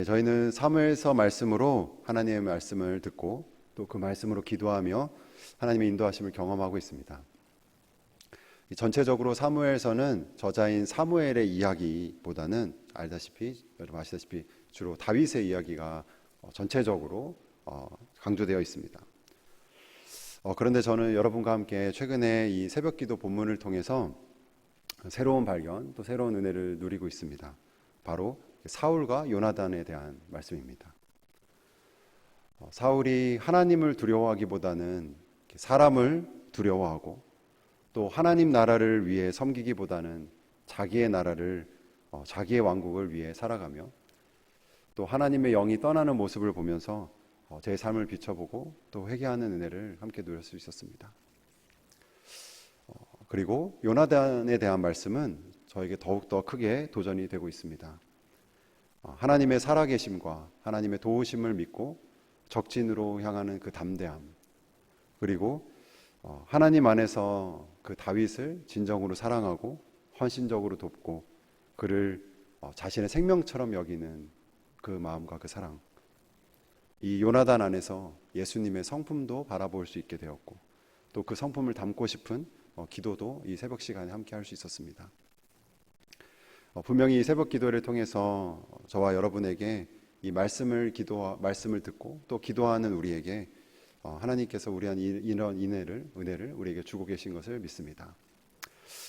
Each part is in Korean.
저희는 사무엘서 말씀으로 하나님의 말씀을 듣고 또 그 말씀으로 기도하며 하나님의 인도하심을 경험하고 있습니다. 전체적으로 사무엘서는 저자인 사무엘의 이야기보다는 여러분 아시다시피 주로 다윗의 이야기가 전체적으로 강조되어 있습니다. 그런데 저는 여러분과 함께 최근에 이 새벽기도 본문을 통해서 새로운 발견 또 새로운 은혜를 누리고 있습니다. 바로 사울과 요나단에 대한 말씀입니다. 사울이 하나님을 두려워하기보다는 사람을 두려워하고 또 하나님 나라를 위해 섬기기보다는 자기의 나라를 자기의 왕국을 위해 살아가며 또 하나님의 영이 떠나는 모습을 보면서 제 삶을 비춰보고 또 회개하는 은혜를 함께 누릴 수 있었습니다. 그리고 요나단에 대한 말씀은 저에게 더욱더 크게 도전이 되고 있습니다. 하나님의 살아계심과 하나님의 도우심을 믿고 적진으로 향하는 그 담대함, 그리고 하나님 안에서 그 다윗을 진정으로 사랑하고 헌신적으로 돕고 그를 자신의 생명처럼 여기는 그 마음과 그 사랑, 이 요나단 안에서 예수님의 성품도 바라볼 수 있게 되었고 또 그 성품을 담고 싶은 기도도 이 새벽 시간에 함께 할 수 있었습니다. 분명히 이 새벽 기도를 통해서 저와 여러분에게 이 말씀을 듣고 또 기도하는 우리에게 하나님께서 우리한 이런 은혜를 우리에게 주고 계신 것을 믿습니다.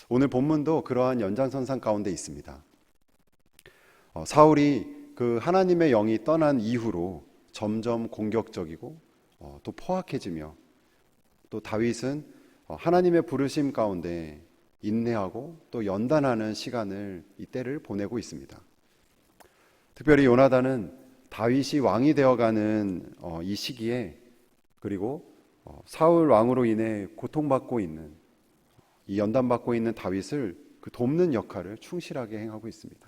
오늘 본문도 그러한 연장선상 가운데 있습니다. 사울이 그 하나님의 영이 떠난 이후로 점점 공격적이고 또 포악해지며 또 다윗은 하나님의 부르심 가운데 인내하고 또 연단하는 시간을 이때를 보내고 있습니다. 특별히 요나단은 다윗이 왕이 되어가는 이 시기에 그리고 사울 왕으로 인해 고통받고 있는 이 연단받고 있는 다윗을 그 돕는 역할을 충실하게 행하고 있습니다.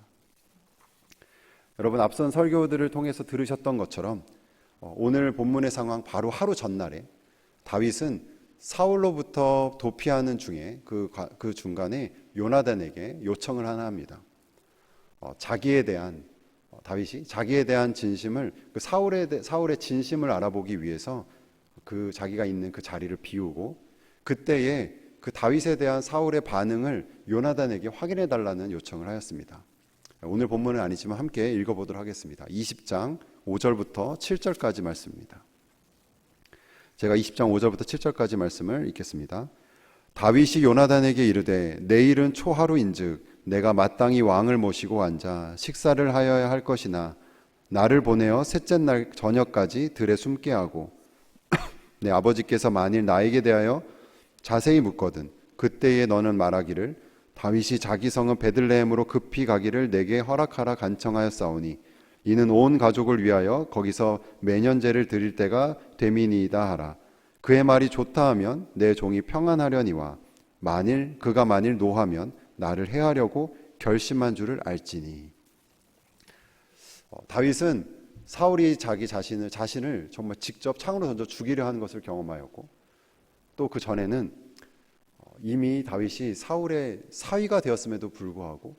여러분 앞선 설교들을 통해서 들으셨던 것처럼 오늘 본문의 상황 바로 하루 전날에 다윗은 사울로부터 도피하는 중에 그 중간에 요나단에게 요청을 하나 합니다. 다윗이 자기에 대한 진심을 사울의 진심을 알아보기 위해서 그 자기가 있는 그 자리를 비우고 그때에 그 다윗에 대한 사울의 반응을 요나단에게 확인해 달라는 요청을 하였습니다. 오늘 본문은 아니지만 함께 읽어보도록 하겠습니다. 20장 5절부터 7절까지 말씀입니다. 제가 20장 5절부터 7절까지 말씀을 읽겠습니다. 다윗이 요나단에게 이르되 내일은 초하루인즉 내가 마땅히 왕을 모시고 앉아 식사를 하여야 할 것이나 나를 보내어 셋째 날 저녁까지 들에 숨게 하고 내 아버지께서 만일 나에게 대하여 자세히 묻거든 그때에 너는 말하기를 다윗이 자기 성은 베들레헴으로 급히 가기를 내게 허락하라 간청하였사오니 이는 온 가족을 위하여 거기서 매년제를 드릴 때가 됨이니이다 하라. 그의 말이 좋다 하면 내 종이 평안하려니와 그가 만일 노하면 나를 해하려고 결심한 줄을 알지니. 다윗은 사울이 자기 자신을 정말 직접 창으로 던져 죽이려 하는 것을 경험하였고 또 그 전에는 이미 다윗이 사울의 사위가 되었음에도 불구하고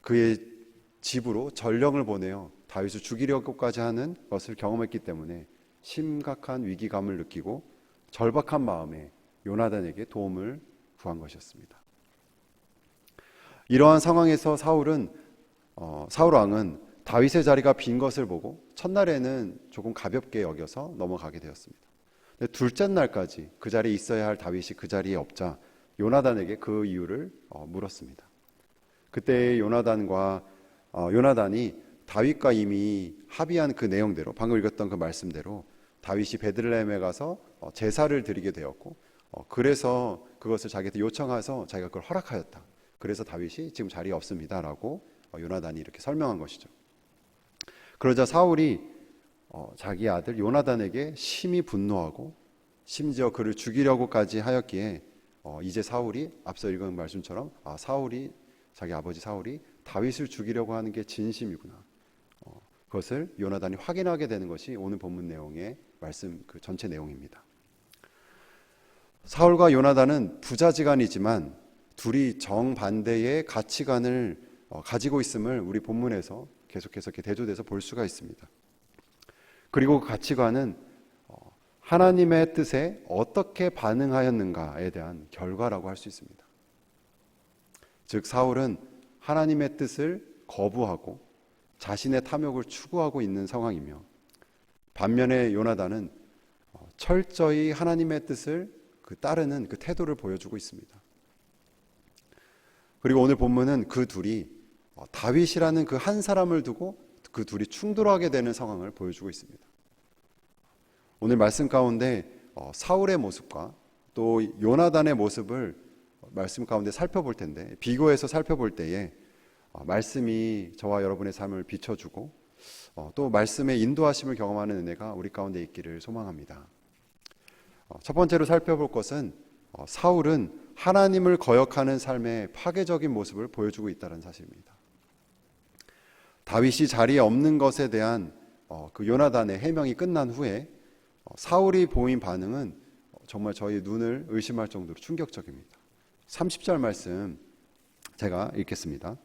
그의 집으로 전령을 보내어 다윗을 죽이려고까지 하는 것을 경험했기 때문에 심각한 위기감을 느끼고 절박한 마음에 요나단에게 도움을 구한 것이었습니다. 이러한 상황에서 사울 왕은 다윗의 자리가 빈 것을 보고 첫날에는 조금 가볍게 여겨서 넘어가게 되었습니다. 근데 둘째 날까지 그 자리에 있어야 할 다윗이 그 자리에 없자 요나단에게 그 이유를 물었습니다. 그때 요나단이 다윗과 이미 합의한 그 내용대로 방금 읽었던 그 말씀대로 다윗이 베들레헴에 가서 제사를 드리게 되었고 그래서 그것을 자기한테 요청해서 자기가 그걸 허락하였다. 그래서 다윗이 지금 자리에 없습니다라고 요나단이 이렇게 설명한 것이죠. 그러자 사울이 자기 아들 요나단에게 심히 분노하고 심지어 그를 죽이려고까지 하였기에 이제 사울이 앞서 읽은 말씀처럼 자기 아버지 사울이 다윗을 죽이려고 하는 게 진심이구나. 그것을 요나단이 확인하게 되는 것이 오늘 본문 내용의 말씀 그 전체 내용입니다. 사울과 요나단은 부자지간이지만 둘이 정반대의 가치관을 가지고 있음을 우리 본문에서 계속해서 이렇게 대조돼서 볼 수가 있습니다. 그리고 그 가치관은 하나님의 뜻에 어떻게 반응하였는가에 대한 결과라고 할 수 있습니다. 즉 사울은 하나님의 뜻을 거부하고 자신의 탐욕을 추구하고 있는 상황이며, 반면에 요나단은 철저히 하나님의 뜻을 따르는 그 태도를 보여주고 있습니다. 그리고 오늘 본문은 그 둘이 다윗이라는 그 한 사람을 두고 그 둘이 충돌하게 되는 상황을 보여주고 있습니다. 오늘 말씀 가운데 사울의 모습과 또 요나단의 모습을 말씀 가운데 살펴볼 텐데, 비교해서 살펴볼 때에 말씀이 저와 여러분의 삶을 비춰주고 또 말씀의 인도하심을 경험하는 은혜가 우리 가운데 있기를 소망합니다. 첫 번째로 살펴볼 것은 사울은 하나님을 거역하는 삶의 파괴적인 모습을 보여주고 있다는 사실입니다. 다윗이 자리에 없는 것에 대한 그 요나단의 해명이 끝난 후에 사울이 보인 반응은 정말 저희 눈을 의심할 정도로 충격적입니다. 30절 말씀 제가 읽겠습니다.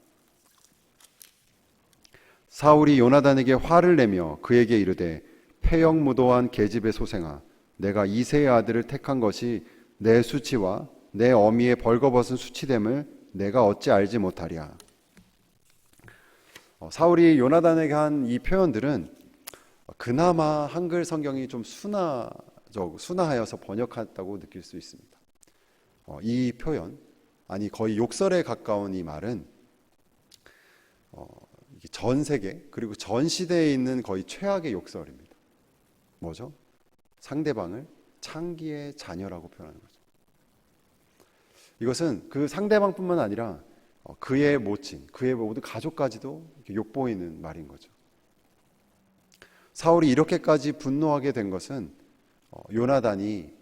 사울이 요나단에게 화를 내며 그에게 이르되 패역무도한 계집의 소생아, 내가 이새의 아들을 택한 것이 내 수치와 내 어미의 벌거벗은 수치됨을 내가 어찌 알지 못하랴. 사울이 요나단에게 한 이 표현들은 그나마 한글 성경이 좀 순화하여서 번역했다고 느낄 수 있습니다. 이 표현, 아니 거의 욕설에 가까운 이 말은 전 세계 그리고 전 시대에 있는 거의 최악의 욕설입니다. 뭐죠? 상대방을 창기의 자녀라고 표현하는 거죠. 이것은 그 상대방뿐만 아니라 그의 모친, 그의 모든 가족까지도 욕보이는 말인 거죠. 사울이 이렇게까지 분노하게 된 것은 요나단이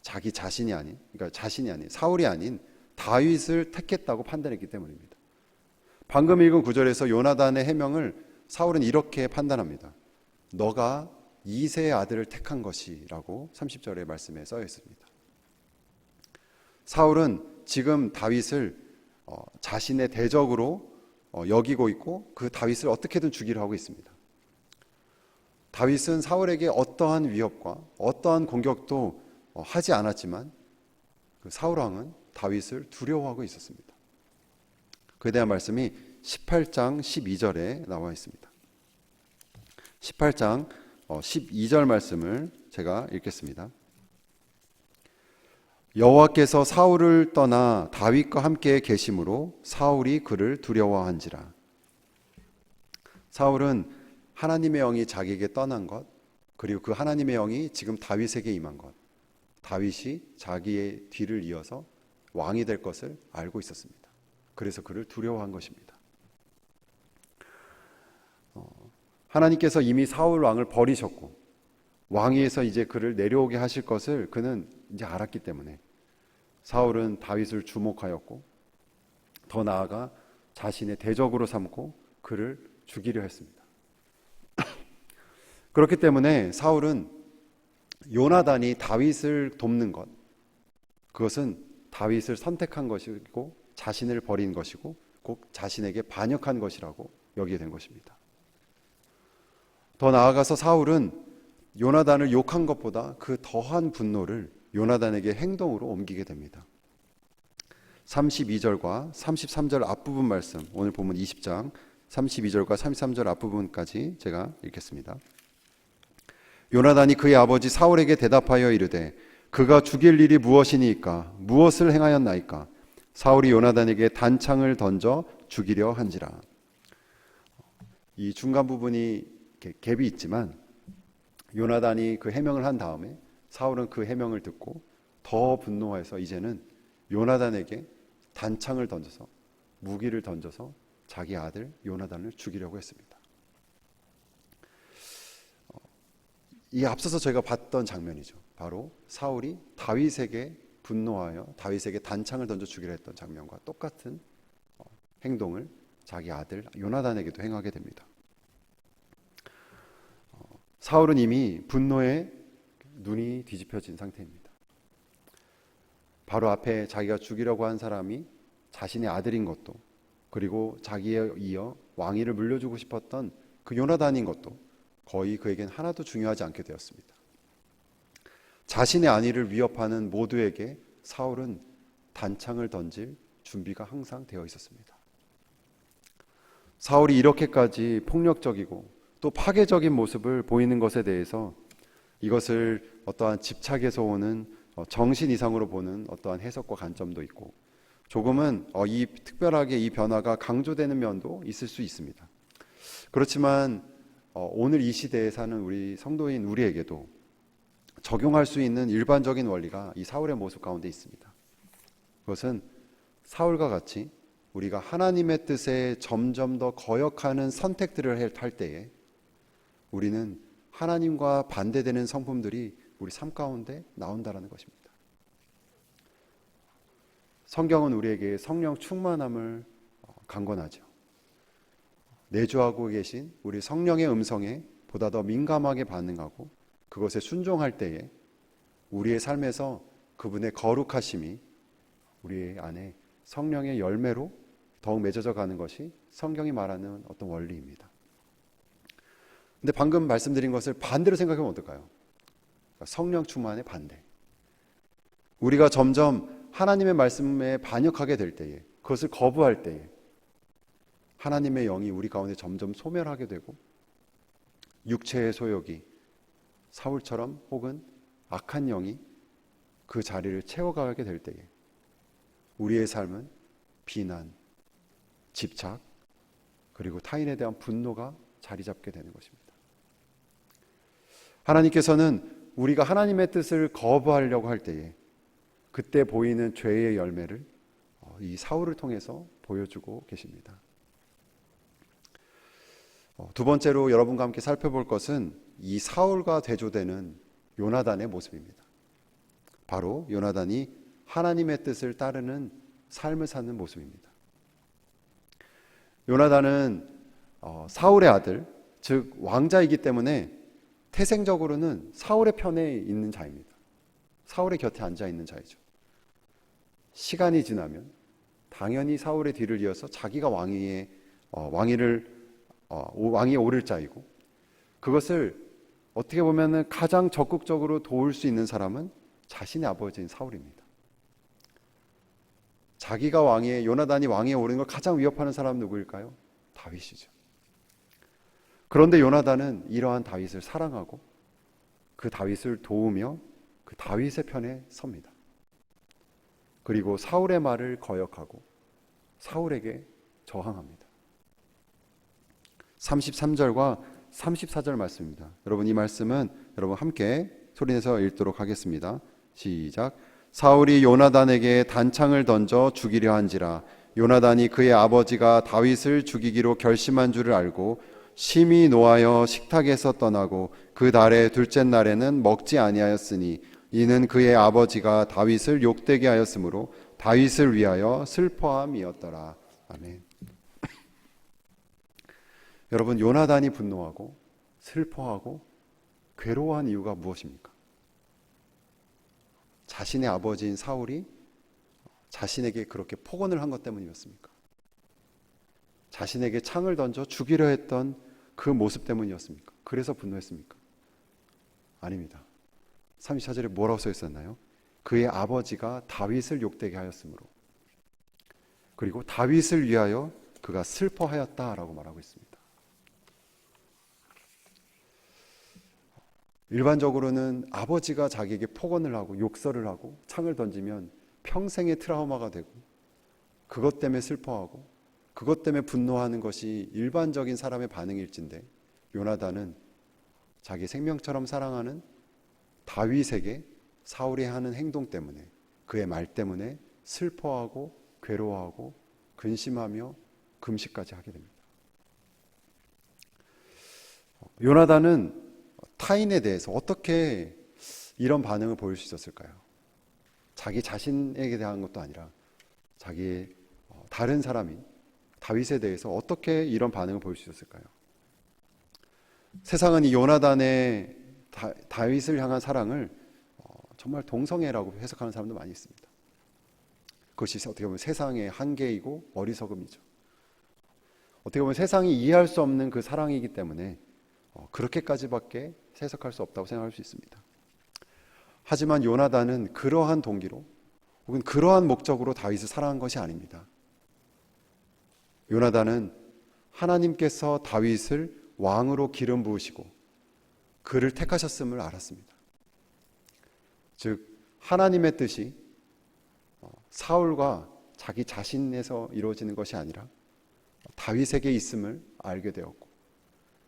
자기 자신이 아닌, 그러니까 자신이 아닌, 사울이 아닌 다윗을 택했다고 판단했기 때문입니다. 방금 읽은 구절에서 요나단의 해명을 사울은 이렇게 판단합니다. 너가 이새의 아들을 택한 것이라고 30절의 말씀에 써 있습니다. 사울은 지금 다윗을 자신의 대적으로 여기고 있고 그 다윗을 어떻게든 죽이려 하고 있습니다. 다윗은 사울에게 어떠한 위협과 어떠한 공격도 하지 않았지만 그 사울 왕은 다윗을 두려워하고 있었습니다. 그에 대한 말씀이 18장 12절에 나와 있습니다. 18장 12절 말씀을 제가 읽겠습니다. 여호와께서 사울을 떠나 다윗과 함께 계심으로 사울이 그를 두려워한지라. 사울은 하나님의 영이 자기에게 떠난 것, 그리고 그 하나님의 영이 지금 다윗에게 임한 것, 다윗이 자기의 뒤를 이어서 왕이 될 것을 알고 있었습니다. 그래서 그를 두려워한 것입니다. 하나님께서 이미 사울 왕을 버리셨고 왕위에서 이제 그를 내려오게 하실 것을 그는 이제 알았기 때문에 사울은 다윗을 주목하였고 더 나아가 자신의 대적으로 삼고 그를 죽이려 했습니다. 그렇기 때문에 사울은 요나단이 다윗을 돕는 것, 그것은 다윗을 선택한 것이고 자신을 버린 것이고 꼭 자신에게 반역한 것이라고 여기게 된 것입니다. 더 나아가서 사울은 요나단을 욕한 것보다 그 더한 분노를 요나단에게 행동으로 옮기게 됩니다. 32절과 33절 앞부분 말씀, 오늘 본문 20장 32절과 33절 앞부분까지 제가 읽겠습니다. 요나단이 그의 아버지 사울에게 대답하여 이르되 그가 죽일 일이 무엇이니까 무엇을 행하였나이까. 사울이 요나단에게 단창을 던져 죽이려 한지라. 이 중간 부분이 갭이 있지만 요나단이 그 해명을 한 다음에 사울은 그 해명을 듣고 더 분노해서 이제는 요나단에게 단창을 던져서 무기를 던져서 자기 아들 요나단을 죽이려고 했습니다. 이 앞서서 저희가 봤던 장면이죠. 바로 사울이 다윗에게 분노하여 다윗에게 단창을 던져 죽이려 했던 장면과 똑같은 행동을 자기 아들 요나단에게도 행하게 됩니다. 사울은 이미 분노에 눈이 뒤집혀진 상태입니다. 바로 앞에 자기가 죽이려고 한 사람이 자신의 아들인 것도, 그리고 자기에 이어 왕위를 물려주고 싶었던 그 요나단인 것도 거의 그에겐 하나도 중요하지 않게 되었습니다. 자신의 안위를 위협하는 모두에게 사울은 단창을 던질 준비가 항상 되어 있었습니다. 사울이 이렇게까지 폭력적이고 또 파괴적인 모습을 보이는 것에 대해서 이것을 어떠한 집착에서 오는 정신 이상으로 보는 어떠한 해석과 관점도 있고, 조금은 이 특별하게 이 변화가 강조되는 면도 있을 수 있습니다. 그렇지만 오늘 이 시대에 사는 우리 성도인 우리에게도 적용할 수 있는 일반적인 원리가 이 사울의 모습 가운데 있습니다. 그것은 사울과 같이 우리가 하나님의 뜻에 점점 더 거역하는 선택들을 할 때에 우리는 하나님과 반대되는 성품들이 우리 삶 가운데 나온다는 것입니다. 성경은 우리에게 성령 충만함을 강권하죠. 내주하고 계신 우리 성령의 음성에 보다 더 민감하게 반응하고 그것에 순종할 때에 우리의 삶에서 그분의 거룩하심이 우리 안에 성령의 열매로 더욱 맺어져 가는 것이 성경이 말하는 어떤 원리입니다. 근데 방금 말씀드린 것을 반대로 생각하면 어떨까요? 성령 충만의 반대. 우리가 점점 하나님의 말씀에 반역하게 될 때에, 그것을 거부할 때에 하나님의 영이 우리 가운데 점점 소멸하게 되고 육체의 소욕이 사울처럼 혹은 악한 영이 그 자리를 채워가게 될 때에 우리의 삶은 비난, 집착, 그리고 타인에 대한 분노가 자리 잡게 되는 것입니다. 하나님께서는 우리가 하나님의 뜻을 거부하려고 할 때에 그때 보이는 죄의 열매를 이 사울을 통해서 보여주고 계십니다. 두 번째로 여러분과 함께 살펴볼 것은 이 사울과 대조되는 요나단의 모습입니다. 바로 요나단이 하나님의 뜻을 따르는 삶을 사는 모습입니다. 요나단은 사울의 아들, 즉 왕자이기 때문에 태생적으로는 사울의 편에 있는 자입니다. 사울의 곁에 앉아 있는 자이죠. 시간이 지나면 당연히 사울의 뒤를 이어서 자기가 왕위에 오를 자이고, 그것을 어떻게 보면 가장 적극적으로 도울 수 있는 사람은 자신의 아버지인 사울입니다. 자기가 요나단이 왕위에 오르는 걸 가장 위협하는 사람은 누구일까요? 다윗이죠. 그런데 요나단은 이러한 다윗을 사랑하고 그 다윗을 도우며 그 다윗의 편에 섭니다. 그리고 사울의 말을 거역하고 사울에게 저항합니다. 33절과 34절 말씀입니다. 여러분, 이 말씀은 여러분 함께 소리내서 읽도록 하겠습니다. 시작. 사울이 요나단에게 단창을 던져 죽이려 한지라 요나단이 그의 아버지가 다윗을 죽이기로 결심한 줄을 알고 심히 노하여 식탁에서 떠나고 그 달의 둘째 날에는 먹지 아니하였으니 이는 그의 아버지가 다윗을 욕되게 하였으므로 다윗을 위하여 슬퍼함이었더라. 아멘. 여러분, 요나단이 분노하고 슬퍼하고 괴로워한 이유가 무엇입니까? 자신의 아버지인 사울이 자신에게 그렇게 폭언을 한 것 때문이었습니까? 자신에게 창을 던져 죽이려 했던 그 모습 때문이었습니까? 그래서 분노했습니까? 아닙니다. 34절에 뭐라고 써 있었나요? 그의 아버지가 다윗을 욕되게 하였으므로, 그리고 다윗을 위하여 그가 슬퍼하였다라고 말하고 있습니다. 일반적으로는 아버지가 자기에게 폭언을 하고 욕설을 하고 창을 던지면 평생의 트라우마가 되고 그것 때문에 슬퍼하고 그것 때문에 분노하는 것이 일반적인 사람의 반응일진데, 요나단은 자기 생명처럼 사랑하는 다윗에게 사울이 하는 행동 때문에, 그의 말 때문에 슬퍼하고 괴로워하고 근심하며 금식까지 하게 됩니다. 요나단은 타인에 대해서 어떻게 이런 반응을 보일 수 있었을까요? 자기 자신에게 대한 것도 아니라 자기의 다른 사람인 다윗에 대해서 어떻게 이런 반응을 보일 수 있었을까요? 세상은 이 요나단의 다윗을 향한 사랑을 정말 동성애라고 해석하는 사람도 많이 있습니다. 그것이 어떻게 보면 세상의 한계이고 어리석음이죠. 어떻게 보면 세상이 이해할 수 없는 그 사랑이기 때문에 그렇게까지밖에 해석할 수 없다고 생각할 수 있습니다. 하지만 요나단은 그러한 동기로 혹은 그러한 목적으로 다윗을 사랑한 것이 아닙니다. 요나단은 하나님께서 다윗을 왕으로 기름 부으시고 그를 택하셨음을 알았습니다. 즉 하나님의 뜻이 사울과 자기 자신에서 이루어지는 것이 아니라 다윗에게 있음을 알게 되었고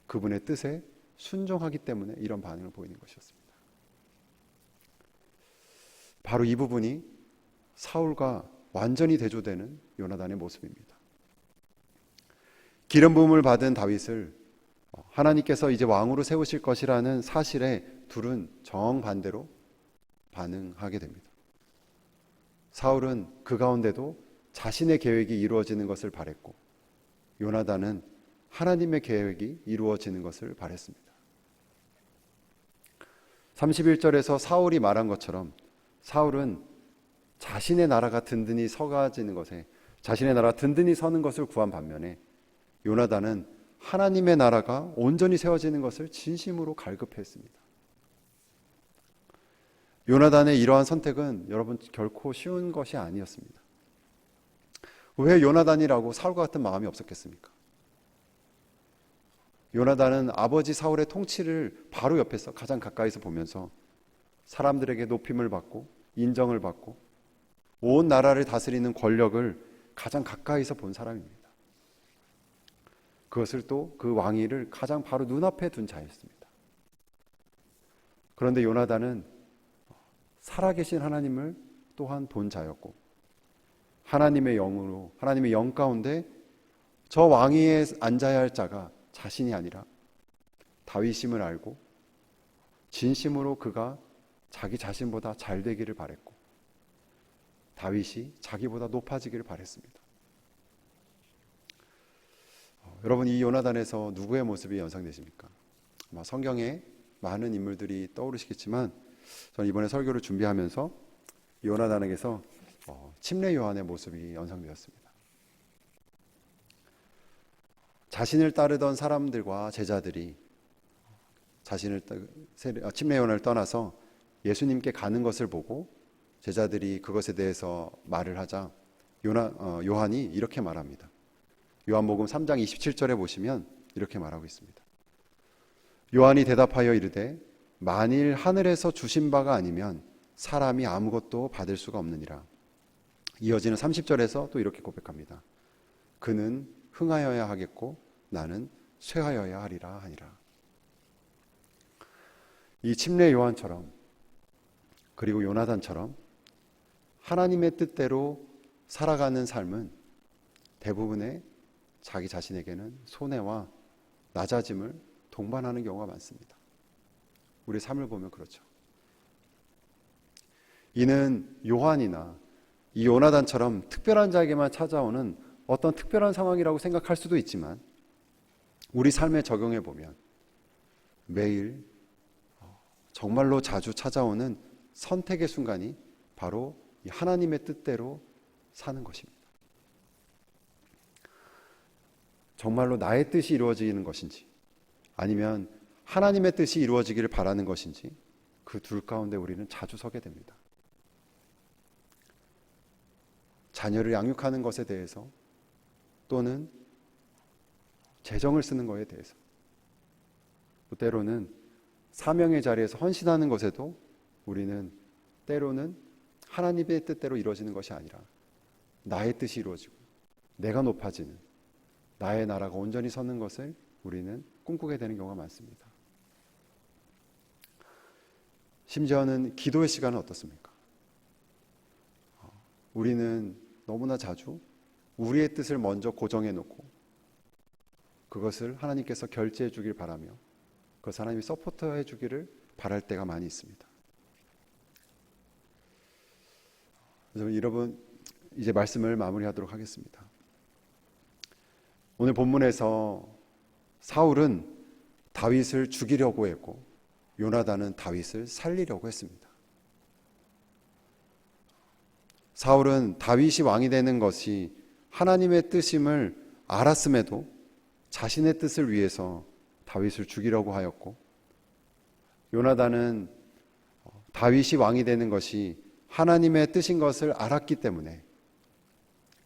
그분의 뜻에 순종하기 때문에 이런 반응을 보이는 것이었습니다. 바로 이 부분이 사울과 완전히 대조되는 요나단의 모습입니다. 기름 부음을 받은 다윗을 하나님께서 이제 왕으로 세우실 것이라는 사실에 둘은 정반대로 반응하게 됩니다. 사울은 그 가운데도 자신의 계획이 이루어지는 것을 바랬고 요나단은 하나님의 계획이 이루어지는 것을 바랬습니다. 31절에서 사울이 말한 것처럼 사울은 자신의 나라가 든든히 서가지는 것에 자신의 나라 든든히 서는 것을 구한 반면에 요나단은 하나님의 나라가 온전히 세워지는 것을 진심으로 갈급했습니다. 요나단의 이러한 선택은 여러분 결코 쉬운 것이 아니었습니다. 왜 요나단이라고 사울과 같은 마음이 없었겠습니까? 요나단은 아버지 사울의 통치를 바로 옆에서 가장 가까이서 보면서 사람들에게 높임을 받고 인정을 받고 온 나라를 다스리는 권력을 가장 가까이서 본 사람입니다. 그것을 또 그 왕위를 가장 바로 눈앞에 둔 자였습니다. 그런데 요나단은 살아계신 하나님을 또한 본 자였고 하나님의 영으로 하나님의 영 가운데 저 왕위에 앉아야 할 자가 자신이 아니라 다윗임을 알고 진심으로 그가 자기 자신보다 잘 되기를 바랬고 다윗이 자기보다 높아지기를 바랬습니다. 여러분 이 요나단에서 누구의 모습이 연상되십니까? 아마 성경에 많은 인물들이 떠오르시겠지만 저는 이번에 설교를 준비하면서 요나단에게서 침례 요한의 모습이 연상되었습니다. 자신을 따르던 사람들과 제자들이 침례 요한을 떠나서 예수님께 가는 것을 보고 제자들이 그것에 대해서 말을 하자 요한이 이렇게 말합니다. 요한복음 3장 27절에 보시면 이렇게 말하고 있습니다. 요한이 대답하여 이르되 만일 하늘에서 주신 바가 아니면 사람이 아무것도 받을 수가 없느니라. 이어지는 30절에서 또 이렇게 고백합니다. 그는 흥하여야 하겠고 나는 쇠하여야 하리라 하니라. 이 침례 요한처럼 그리고 요나단처럼 하나님의 뜻대로 살아가는 삶은 대부분의 자기 자신에게는 손해와 낮아짐을 동반하는 경우가 많습니다. 우리 삶을 보면 그렇죠. 이는 요한이나 이 요나단처럼 특별한 자에게만 찾아오는 어떤 특별한 상황이라고 생각할 수도 있지만 우리 삶에 적용해 보면 매일 정말로 자주 찾아오는 선택의 순간이 바로 이 하나님의 뜻대로 사는 것입니다. 정말로 나의 뜻이 이루어지는 것인지 아니면 하나님의 뜻이 이루어지기를 바라는 것인지 그 둘 가운데 우리는 자주 서게 됩니다. 자녀를 양육하는 것에 대해서 또는 재정을 쓰는 것에 대해서 또 때로는 사명의 자리에서 헌신하는 것에도 우리는 때로는 하나님의 뜻대로 이루어지는 것이 아니라 나의 뜻이 이루어지고 내가 높아지는 나의 나라가 온전히 서는 것을 우리는 꿈꾸게 되는 경우가 많습니다. 심지어는 기도의 시간은 어떻습니까? 우리는 너무나 자주 우리의 뜻을 먼저 고정해 놓고 그것을 하나님께서 결제해 주길 바라며 그것을 하나님이 서포트해 주기를 바랄 때가 많이 있습니다. 여러분 이제 말씀을 마무리하도록 하겠습니다. 오늘 본문에서 사울은 다윗을 죽이려고 했고 요나단은 다윗을 살리려고 했습니다. 사울은 다윗이 왕이 되는 것이 하나님의 뜻임을 알았음에도 자신의 뜻을 위해서 다윗을 죽이려고 하였고, 요나단은 다윗이 왕이 되는 것이 하나님의 뜻인 것을 알았기 때문에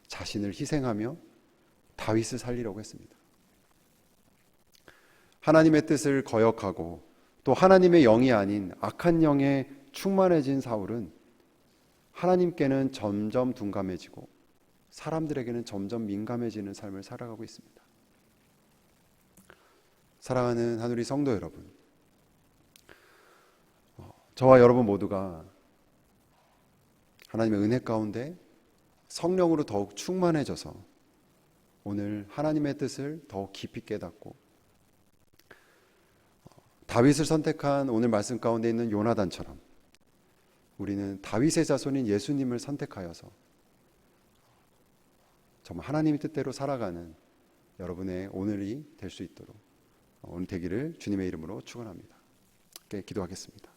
자신을 희생하며 다윗을 살리려고 했습니다. 하나님의 뜻을 거역하고 또 하나님의 영이 아닌 악한 영에 충만해진 사울은 하나님께는 점점 둔감해지고 사람들에게는 점점 민감해지는 삶을 살아가고 있습니다. 사랑하는 하누리 성도 여러분, 저와 여러분 모두가 하나님의 은혜 가운데 성령으로 더욱 충만해져서 오늘 하나님의 뜻을 더욱 깊이 깨닫고 다윗을 선택한 오늘 말씀 가운데 있는 요나단처럼 우리는 다윗의 자손인 예수님을 선택하여서 정말 하나님의 뜻대로 살아가는 여러분의 오늘이 될 수 있도록 오늘 되기를 주님의 이름으로 축원합니다. 함께 기도하겠습니다.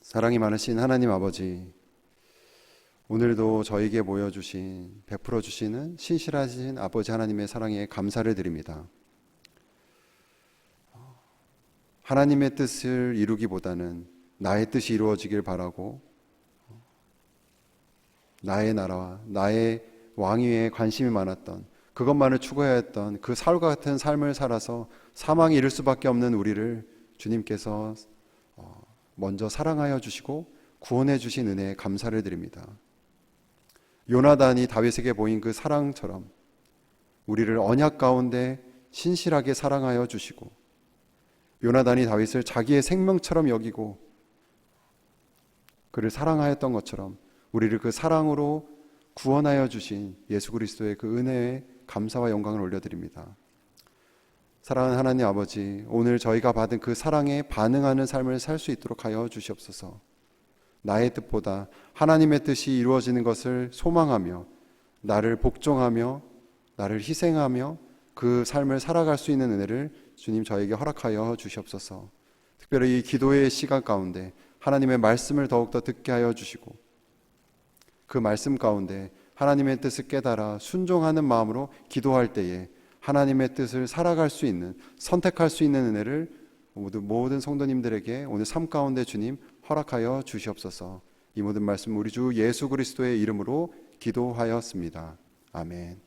사랑이 많으신 하나님 아버지, 오늘도 저에게 보여주신, 베풀어 주시는 신실하신 아버지 하나님의 사랑에 감사를 드립니다. 하나님의 뜻을 이루기보다는 나의 뜻이 이루어지길 바라고 나의 나라와 나의 왕위에 관심이 많았던, 그것만을 추구해야 했던 그 사울과 같은 삶을 살아서 사망에 이를 수밖에 없는 우리를 주님께서 먼저 사랑하여 주시고 구원해 주신 은혜에 감사를 드립니다. 요나단이 다윗에게 보인 그 사랑처럼 우리를 언약 가운데 신실하게 사랑하여 주시고, 요나단이 다윗을 자기의 생명처럼 여기고 그를 사랑하였던 것처럼 우리를 그 사랑으로 구원하여 주신 예수 그리스도의 그 은혜에 감사와 영광을 올려드립니다. 사랑하는 하나님 아버지, 오늘 저희가 받은 그 사랑에 반응하는 삶을 살 수 있도록 하여 주시옵소서. 나의 뜻보다 하나님의 뜻이 이루어지는 것을 소망하며 나를 복종하며 나를 희생하며 그 삶을 살아갈 수 있는 은혜를 주님 저에게 허락하여 주시옵소서. 특별히 이 기도의 시간 가운데 하나님의 말씀을 더욱더 듣게 하여 주시고 그 말씀 가운데 하나님의 뜻을 깨달아 순종하는 마음으로 기도할 때에 하나님의 뜻을 살아갈 수 있는, 선택할 수 있는 은혜를 모든 성도님들에게 오늘 삶 가운데 주님 허락하여 주시옵소서. 이 모든 말씀 우리 주 예수 그리스도의 이름으로 기도하였습니다. 아멘.